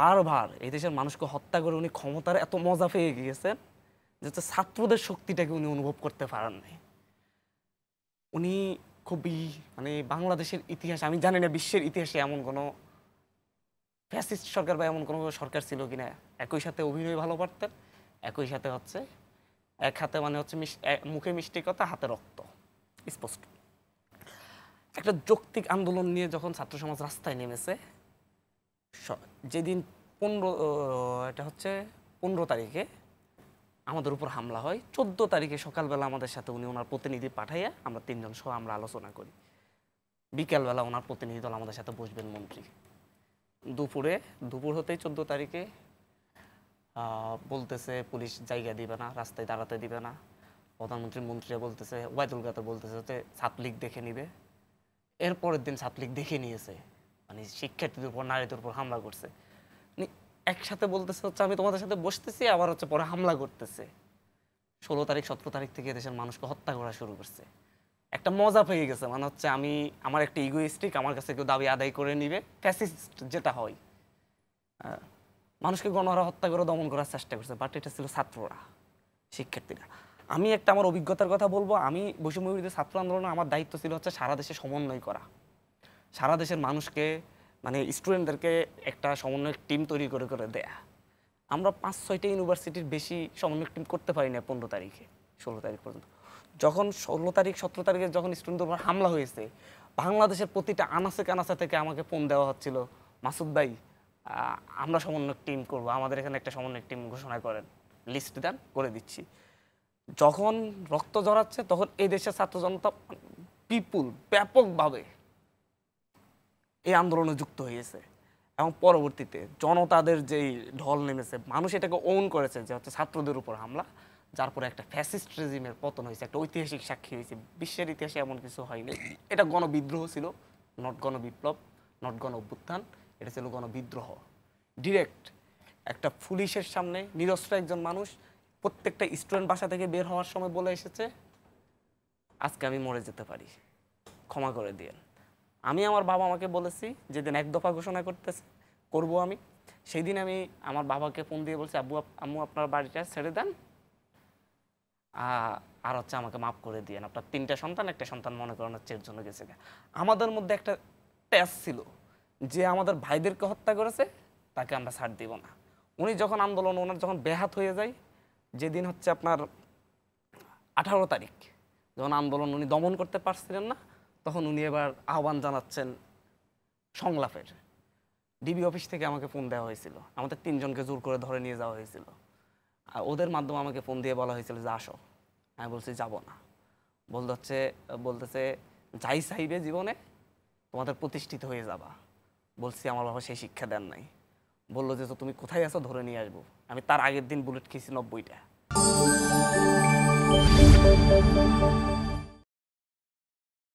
বারবার এই দেশের মানুষকে হত্যা করে উনি ক্ষমতার এত মজা পেয়ে গিয়েছেন যে ছাত্রদের শক্তিটাকে উনি অনুভব করতে পারেন নাই। উনি খুবই মানে বাংলাদেশের ইতিহাসে আমি জানি না বিশ্বের ইতিহাসে এমন কোনো ফ্যাসিস্ট সরকার বা এমন কোনো সরকার ছিল কিনা একই সাথে অভিনয় ভালো পারতেন, একই সাথে হচ্ছে এক হাতে মানে হচ্ছে মুখে মিষ্টি কথা হাতে রক্ত স্পষ্ট। একটা যৌক্তিক আন্দোলন নিয়ে যখন ছাত্র সমাজ রাস্তায় নেমেছে, যেদিন 15 তারিখে আমাদের উপর হামলা হয়, 14 তারিখে সকালবেলা আমাদের সাথে উনি ওনার প্রতিনিধি পাঠাইয়া আমরা 3 জন সহ আমরা আলোচনা করি। বিকেলবেলা ওনার প্রতিনিধি দল আমাদের সাথে বসবেন মন্ত্রী। দুপুর হতেই 14 তারিখে বলতেছে পুলিশ জায়গা দিবে না, রাস্তায় দাঁড়াতে দিবে না। প্রধানমন্ত্রী মন্ত্রীরা বলতেছে, ওবায়দুল কাদের বলতেছে হচ্ছে ছাত্রলীগ দেখে নিবে। এরপরের দিন ছাত্রলীগ দেখে নিয়েছে, মানে শিক্ষার্থীদের উপর নারীদের উপর হামলা করছে। একসাথে বলতেছে হচ্ছে আমি তোমাদের সাথে বসতেছি, আবার হচ্ছে পরে হামলা করতেছে। 16 তারিখ 17 তারিখ থেকে দেশের মানুষকে হত্যা করা শুরু করছে। একটা মজা পেয়ে গেছে, মানে হচ্ছে আমার একটা ইগোইস্টিক, আমার কাছে কেউ দাবি আদায় করে নিবে, ফ্যাসিস্ট যেটা হয়। মানুষকে গণহারে হত্যা করে দমন করার চেষ্টা করছে, বাট এটা ছিল ছাত্ররা, শিক্ষার্থীরা। আমি একটা আমার অভিজ্ঞতার কথা বলবো। আমি বৈষম্য বিরোধী ছাত্র আন্দোলনে আমার দায়িত্ব ছিল হচ্ছে সারা দেশে সমন্বয় করা, সারা দেশের মানুষকে মানে স্টুডেন্টদেরকে একটা সমন্বয় টিম তৈরি করে করে দেয়া। আমরা 5-6টা ইউনিভার্সিটির বেশি সমন্বয় টিম করতে পারি না 15 তারিখে 16 তারিখ পর্যন্ত। যখন 16 তারিখ 17 তারিখে যখন স্টুডেন্টদের উপর হামলা হয়েছে, বাংলাদেশের প্রতিটা আনাচে কানাচে থেকে আমাকে ফোন দেওয়া হচ্ছিল, মাসুদ ভাই আমরা সমন্বয় টিম করব, আমাদের এখানে একটা সমন্বয় টিম ঘোষণা করেন, লিস্ট দেন, করে দিচ্ছি। যখন রক্ত ঝরাচ্ছে তখন এই দেশের ছাত্র জনতা পিপুল ব্যাপকভাবে এই আন্দোলনে যুক্ত হয়েছে এবং পরবর্তীতে জনতাদের যেই ঢল নেমেছে, মানুষ এটাকে ওন করেছে যে হচ্ছে ছাত্রদের উপর হামলা, যার পরে একটা ফ্যাসিস্ট রেজিমের পতন হয়েছে, একটা ঐতিহাসিক সাক্ষী হয়েছে। বিশ্বের ইতিহাসে এমন কিছু হয়নি। এটা গণবিদ্রোহ ছিল, নট গণবিপ্লব, নট গণ অভ্যুত্থান, এটা ছিল গণবিদ্রোহ। ডিরেক্ট একটা পুলিশের সামনে নিরস্ত্র একজন মানুষ প্রত্যেকটা স্টুডেন্ট বাসা থেকে বের হওয়ার সময় বলে এসেছে, আজকে আমি মরে যেতে পারি, ক্ষমা করে দিয়েন। আমি আমার বাবা আমাকে বলেছি যেদিন 1 দফা ঘোষণা করবো আমি, সেই দিন আমি আমার বাবাকে ফোন দিয়ে বলছি, আম্মু আপনার বাড়িটা ছেড়ে দেন, আর হচ্ছে আমাকে মাফ করে দিয়েন, আপনার 3টা সন্তান, একটা সন্তান মনে করেন হচ্ছে এর জন্য গেছে। আমাদের মধ্যে একটা টেস্ট ছিল যে আমাদের ভাইদেরকে হত্যা করেছে তাকে আমরা ছাড় দিব না। উনি যখন আন্দোলন ওনার যখন ব্যাহত হয়ে যায়, যেদিন হচ্ছে আপনার 18 তারিখ যখন আন্দোলন উনি দমন করতে পারছিলেন না, তখন উনি এবার আহ্বান জানাচ্ছেন সংলাপের। ডিবি অফিস থেকে আমাকে ফোন দেওয়া হয়েছিল, আমাদের 3 জনকে জোর করে ধরে নিয়ে যাওয়া হয়েছিল, আর ওদের মাধ্যমে আমাকে ফোন দিয়ে বলা হয়েছিল যে আসো। আমি বলছি যাব না। বলতেছে যাই চাইবে জীবনে তোমাদের প্রতিষ্ঠিত হয়ে যাবা। বলছি আমার বাবা সেই শিক্ষা দেন নাই। বললো যে তুমি কোথায় আছো, ধরে নিয়ে আসবো। আমি তার আগের দিন বুলেট খেয়েছি 90টা।